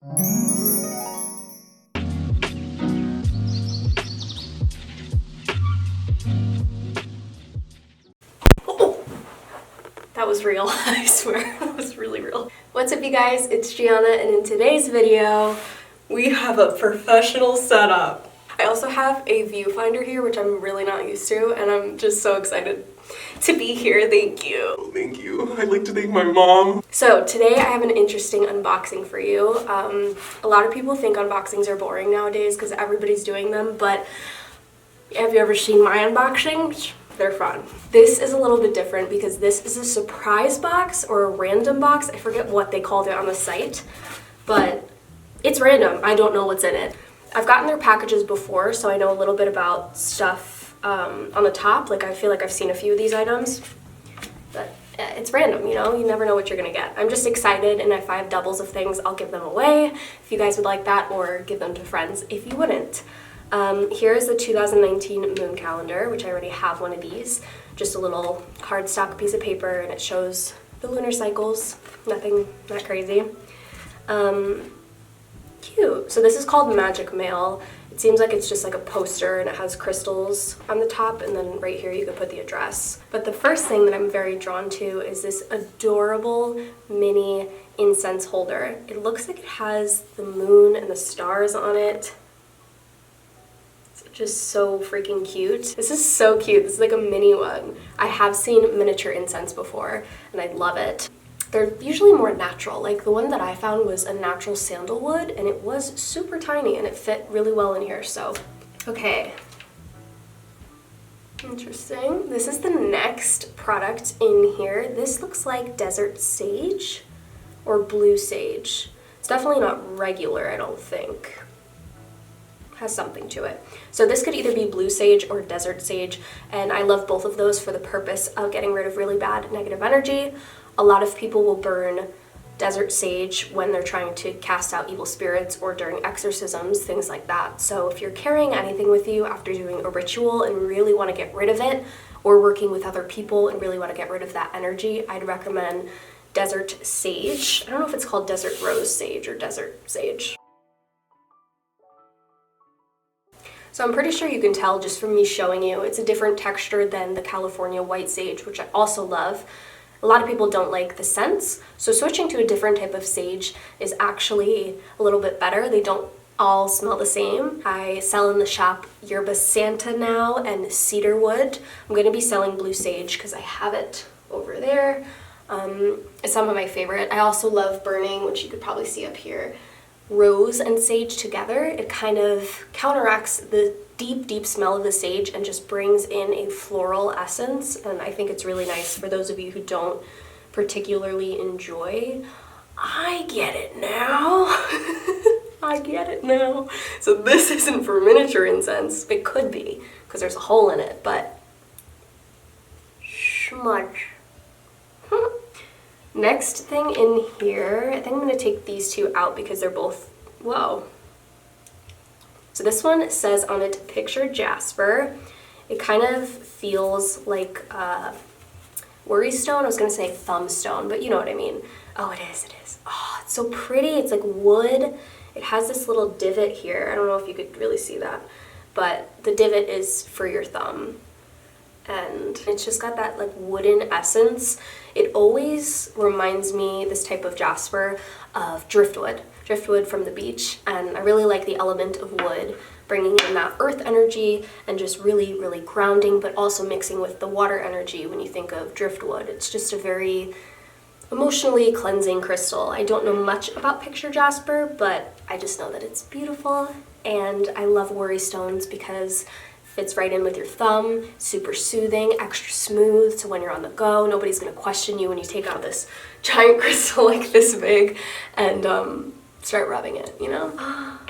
That was real, I swear, that was really real. What's up you guys, it's Gianna, and in today's video, we have a professional setup. I also have a viewfinder here, which I'm really not used to, and I'm just so excited to be here. Thank you. Oh, thank you. I'd like to thank my mom. So today I have an interesting unboxing for you. A lot of people think unboxings are boring nowadays because everybody's doing them, but have you ever seen my unboxings? They're fun. This is a little bit different because this is a surprise box or a random box. I forget what they called it on the site, but it's random. I don't know what's in it. I've gotten their packages before, so I know a little bit about stuff on the top. Like, I feel like I've seen a few of these items, but it's random, you know? You never know what you're gonna get. I'm just excited, and if I have doubles of things, I'll give them away if you guys would like that, or give them to friends if you wouldn't. Here is the 2019 moon calendar, which I already have one of these. Just a little cardstock piece of paper, and it shows the lunar cycles. Nothing that crazy. Cute. So this is called Magic Mail. It seems like it's just like a poster, and it has crystals on the top, and then right here you could put the address. But the first thing that I'm very drawn to is this adorable mini incense holder. It looks like it has the moon and the stars on it. Just so freaking cute. This is so cute. This is like a mini one. I have seen miniature incense before, and I love it. They're usually more natural. Like the one that I found was a natural sandalwood, and it was super tiny, and it fit really well in here, so. Okay. Interesting. This is the next product in here. This looks like desert sage or blue sage. It's definitely not regular, I don't think. Has something to it. So this could either be blue sage or desert sage, and I love both of those for the purpose of getting rid of really bad negative energy. A lot of people will burn desert sage when they're trying to cast out evil spirits or during exorcisms, things like that. So if you're carrying anything with you after doing a ritual and really want to get rid of it, or working with other people and really want to get rid of that energy, I'd recommend desert sage. I don't know if it's called desert rose sage or desert sage. So I'm pretty sure you can tell just from me showing you, it's a different texture than the California white sage, which I also love. A lot of people don't like the scents, so switching to a different type of sage is actually a little bit better. They don't all smell the same. I sell in the shop Yerba Santa now and cedarwood. I'm going to be selling blue sage because I have it over there. It's some of my favorite. I also love burning, which you could probably see up here, rose and sage together. It kind of counteracts the deep smell of the sage and just brings in a floral essence, and I think it's really nice for those of you who don't particularly enjoy. I get it now. I get it now. So this isn't for miniature incense. It could be, because there's a hole in it, but smudge. Next thing in here, I think I'm going to take these two out because they're both, whoa. So this one says on it, picture Jasper. It kind of feels like worry stone. I was going to say thumb stone, but you know what I mean. Oh, it is, it is. Oh, it's so pretty. It's like wood. It has this little divot here. I don't know if you could really see that, but the divot is for your thumb. And it's just got that like wooden essence. It always reminds me, this type of jasper, of driftwood from the beach, and I really like the element of wood, bringing in that earth energy and just really grounding, but also mixing with the water energy when you think of driftwood. It's just a very emotionally cleansing crystal. I don't know much about picture jasper, but I just know that it's beautiful, and I love worry stones because fits right in with your thumb, super soothing, extra smooth, so when you're on the go, nobody's gonna question you when you take out this giant crystal like this big and start rubbing it, you know? Oh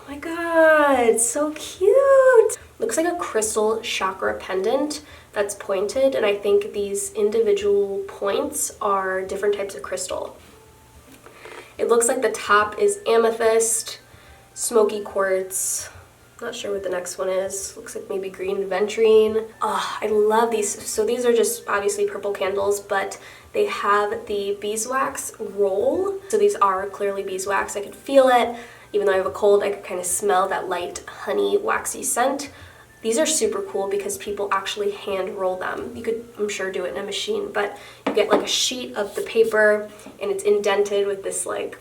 my god, so cute! Looks like a crystal chakra pendant that's pointed, and I think these individual points are different types of crystal. It looks like the top is amethyst, smoky quartz, not sure what the next one is. Looks like maybe green aventurine. Oh, I love these. So these are just obviously purple candles, but They have the beeswax roll. So these are clearly beeswax. I could feel it. Even though I have a cold, I could kind of smell that light honey waxy scent. These are super cool because people actually hand roll them. You could, I'm sure, do it in a machine, but you get like a sheet of the paper and it's indented with this like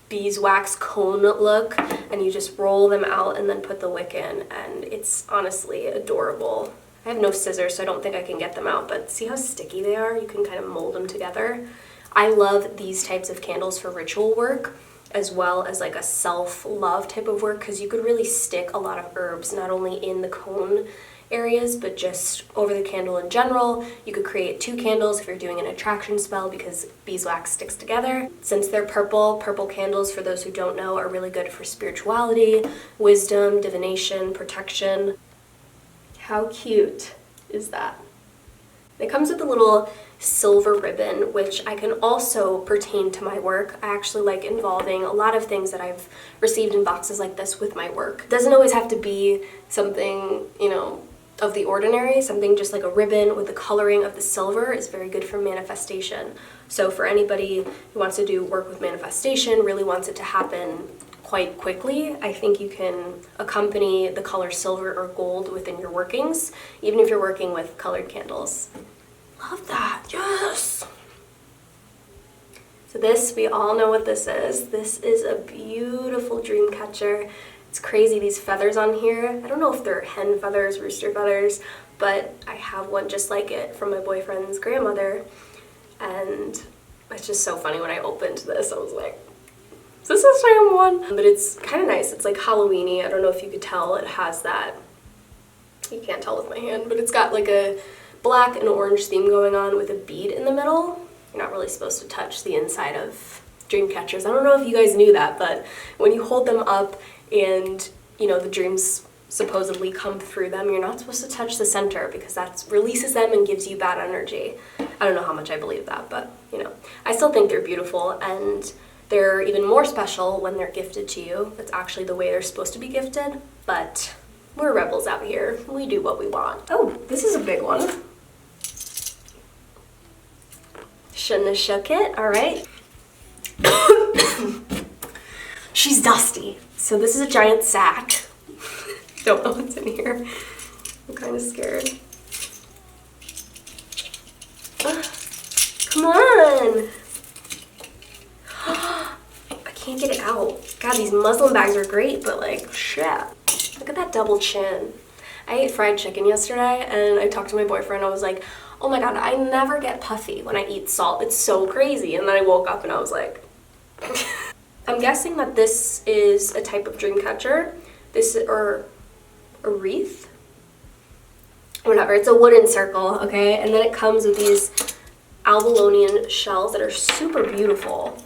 beeswax cone look, and you just roll them out and then put the wick in, and it's honestly adorable. I have no scissors, so I don't think I can get them out, but see how sticky they are? You can kind of mold them together. I love these types of candles for ritual work, as well as like a self-love type of work, because you could really stick a lot of herbs, not only in the cone areas, but just over the candle in general. You could create 2 candles if you're doing an attraction spell because beeswax sticks together. Since they're purple candles, for those who don't know, are really good for spirituality, wisdom, divination, protection. How cute is that? It comes with a little silver ribbon, which I can also pertain to my work. I actually like involving a lot of things that I've received in boxes like this with my work. It doesn't always have to be something, you know, of the ordinary. Something just like a ribbon with the coloring of the silver is very good for manifestation. So for anybody who wants to do work with manifestation, really wants it to happen quite quickly, I think you can accompany the color silver or gold within your workings, even if you're working with colored candles. Love that, yes! So this, we all know what this is. This is a beautiful dream catcher. It's crazy, these feathers on here. I don't know if they're hen feathers, rooster feathers, but I have one just like it from my boyfriend's grandmother. And it's just so funny when I opened this, I was like, is this the same one? But it's kind of nice. It's like Halloween-y. I don't know if you could tell. It has that, you can't tell with my hand, but it's got like a black and orange theme going on with a bead in the middle. You're not really supposed to touch the inside of dream catchers. I don't know if you guys knew that, but when you hold them up and, you know, the dreams supposedly come through them, you're not supposed to touch the center because that releases them and gives you bad energy. I don't know how much I believe that, but, you know, I still think they're beautiful, and they're even more special when they're gifted to you. That's actually the way they're supposed to be gifted, but we're rebels out here. We do what we want. Oh, this is a big one. Shouldn't have shook it, all right. She's dusty. So this is a giant sack. Don't know what's in here. I'm kind of scared. Come on. I can't get it out. God, these muslin bags are great, but like, shit. Look at that double chin. I ate fried chicken yesterday, and I talked to my boyfriend. I was like, oh my God, I never get puffy when I eat salt. It's so crazy. And then I woke up and I was like, I'm guessing that this is a type of dream catcher. This, or a wreath? Whatever, it's a wooden circle, okay? And then it comes with these abalone shells that are super beautiful.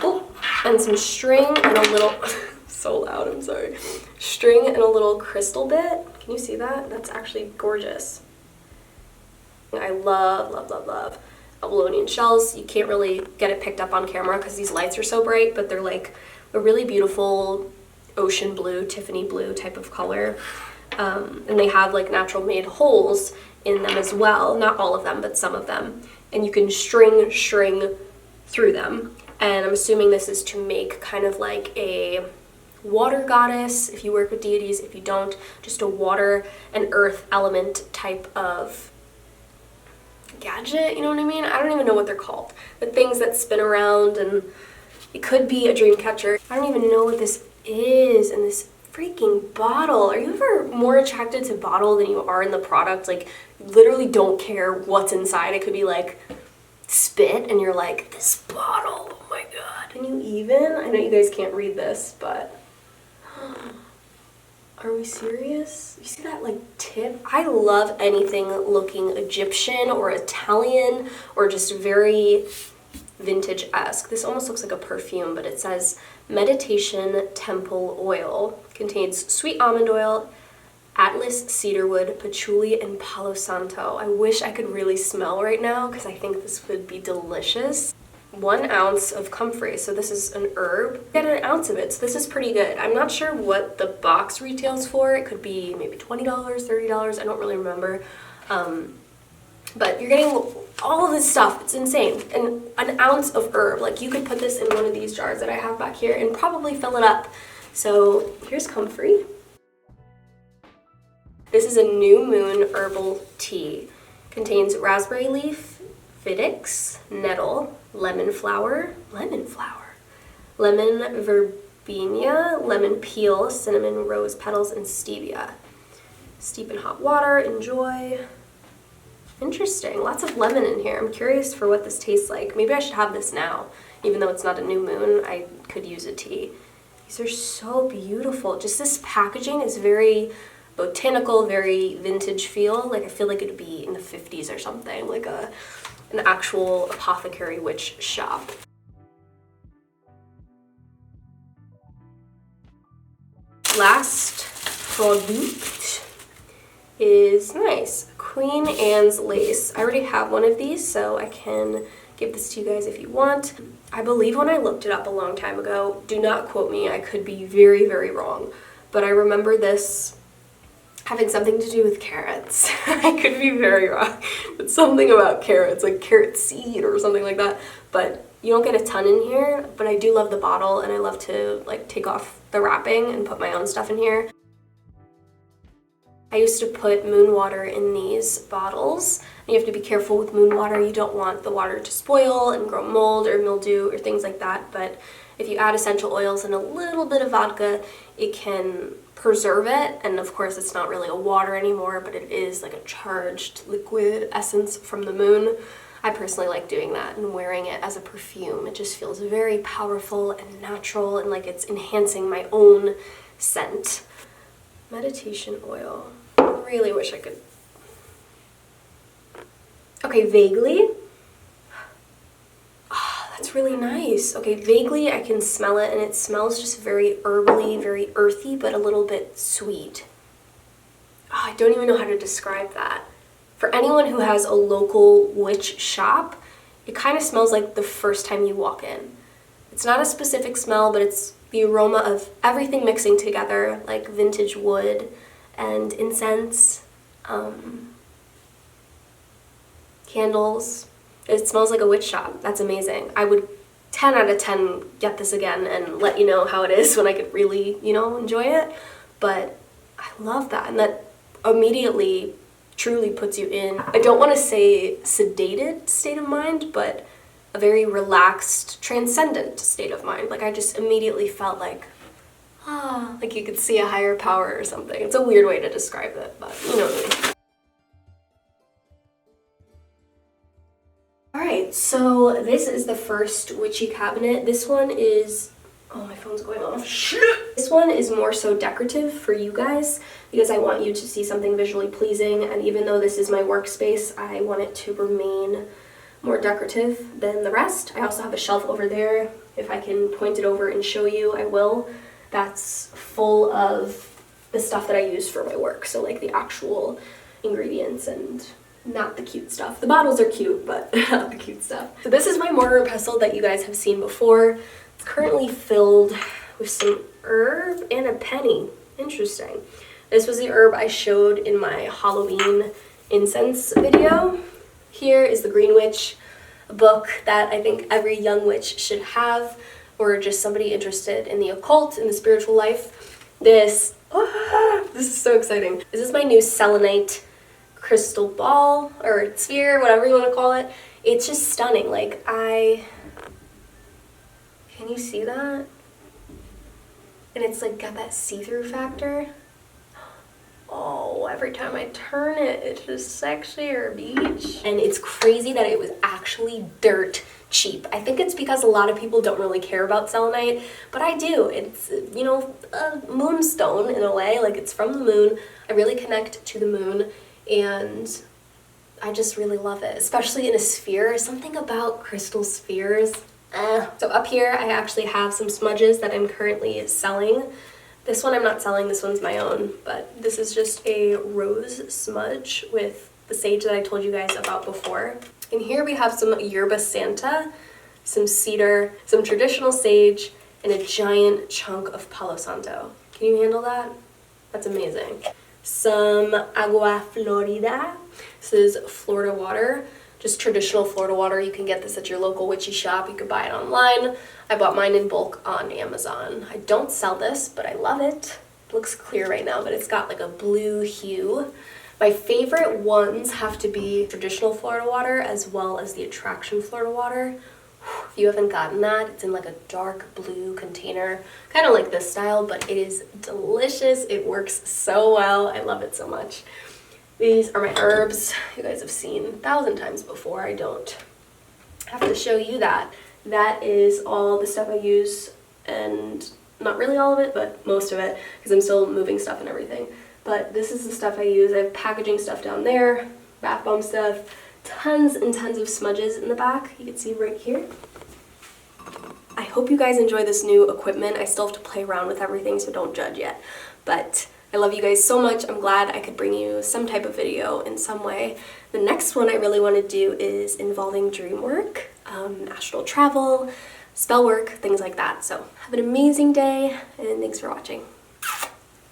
Oh, and some string and a little, so loud, I'm sorry. String and a little crystal bit. Can you see that? That's actually gorgeous. I love, love, love, love abalone shells. You can't really get it picked up on camera because these lights are so bright, but they're like a really beautiful ocean blue, Tiffany blue type of color. And they have like natural made holes in them as well. Not all of them, but some of them. And you can string through them. And I'm assuming this is to make kind of like a water goddess if you work with deities. If you don't, just a water and earth element type of gadget, you know what I mean? I don't even know what they're called. The things that spin around, and it could be a dream catcher. I don't even know what this is in this freaking bottle. Are you ever more attracted to bottle than you are in the product? Like, literally don't care what's inside. It could be like spit and you're like, this bottle, oh my God. Can you even? I know you guys can't read this, but are we serious? You see that like tip? I love anything looking Egyptian or Italian or just very vintage-esque. This almost looks like a perfume, but it says Meditation Temple Oil. Contains sweet almond oil, Atlas cedarwood, patchouli, and palo santo. I wish I could really smell right now because I think this would be delicious. 1 ounce of comfrey, so this is an herb. Get an ounce of it, so this is pretty good. I'm not sure what the box retails for. It could be maybe $20, $30, I don't really remember. But you're getting all of this stuff. It's insane. And an ounce of herb. Like, you could put this in one of these jars that I have back here and probably fill it up. So here's comfrey. This is a new moon herbal tea. Contains raspberry leaf, Viddix, nettle, lemon verbena, lemon peel, cinnamon, rose petals, and stevia. Steep in hot water, enjoy. Interesting, lots of lemon in here. I'm curious for what this tastes like. Maybe I should have this now. Even though it's not a new moon, I could use a tea. These are so beautiful. Just this packaging is very botanical, very vintage feel. Like, I feel like it'd be in the 50s or something, like an actual apothecary witch shop. Last product is nice. Queen Anne's lace. I already have one of these, so I can give this to you guys if you want. I believe when I looked it up a long time ago, do not quote me, I could be very, very wrong, but I remember this having something to do with carrots. I could be very wrong. It's something about carrots, like carrot seed or something like that. But you don't get a ton in here, but I do love the bottle, and I love to like take off the wrapping and put my own stuff in here. I used to put moon water in these bottles. You have to be careful with moon water. You don't want the water to spoil and grow mold or mildew or things like that. But if you add essential oils and a little bit of vodka, it can preserve it. And of course, it's not really a water anymore, but it is like a charged liquid essence from the moon. I personally like doing that and wearing it as a perfume. It just feels very powerful and natural, and like it's enhancing my own scent. Meditation oil. I really wish I could. Okay, vaguely. Oh, that's really nice. Okay, vaguely I can smell it, and it smells just very herbally, very earthy, but a little bit sweet. Oh, I don't even know how to describe that. For anyone who has a local witch shop, it kind of smells like the first time you walk in. It's not a specific smell, but it's the aroma of everything mixing together, like vintage wood and incense, candles. It smells like a witch shop. That's amazing. I would 10 out of 10 get this again and let you know how it is when I could really, enjoy it. But I love that, and that immediately truly puts you in, I don't want to say sedated state of mind, but a very relaxed, transcendent state of mind. Like, I just immediately felt like, like you could see a higher power or something. It's a weird way to describe it, but you know what I mean. Alright, so this is the first witchy cabinet. This one is, oh, my phone's going off. Shit! This one is more so decorative for you guys because I want you to see something visually pleasing, and even though this is my workspace, I want it to remain more decorative than the rest. I also have a shelf over there. If I can point it over and show you, I will. That's full of the stuff that I use for my work, so like the actual ingredients and not the cute stuff. The bottles are cute, but not the cute stuff. So this is my mortar and pestle that you guys have seen before. It's currently filled with some herb and a penny. Interesting. This was the herb I showed in my Halloween incense video. Here is the Green Witch, a book that I think every young witch should have, or just somebody interested in the occult, in the spiritual life. This is so exciting. This is my new selenite crystal ball, or sphere, whatever you want to call it. It's just stunning. Like, can you see that? And it's like got that see-through factor. Oh, every time I turn it, it's just sexier, beach. And it's crazy that it was actually dirt cheap. I think it's because a lot of people don't really care about selenite, but I do. It's, a moonstone in a way, like it's from the moon. I really connect to the moon, and I just really love it, especially in a sphere. Something about crystal spheres. So up here, I actually have some smudges that I'm currently selling. This one I'm not selling, this one's my own, but this is just a rose smudge with the sage that I told you guys about before. And here we have some yerba santa, some cedar, some traditional sage, and a giant chunk of palo santo. Can you handle that? That's amazing. some agua florida. This is Florida water, just traditional Florida water. You can get this at your local witchy shop. You could buy it online. I bought mine in bulk on Amazon. I don't sell this, but I love it. It looks clear right now, but it's got like a blue hue. My favorite ones have to be traditional Florida water as well as the attraction Florida water. If you haven't gotten that, it's in like a dark blue container, kind of like this style, but it is delicious. It works so well. I love it so much. These are my herbs. You guys have seen 1,000 times before. I don't have to show you that. That is all the stuff I use, and not really all of it, but most of it, because I'm still moving stuff and everything. But this is the stuff I use. I have packaging stuff down there, bath bomb stuff, tons and tons of smudges in the back. You can see right here. I hope you guys enjoy this new equipment. I still have to play around with everything, so don't judge yet. But I love you guys so much. I'm glad I could bring you some type of video in some way. The next one I really want to do is involving dream work, astral travel, spell work, things like that. So have an amazing day, and thanks for watching.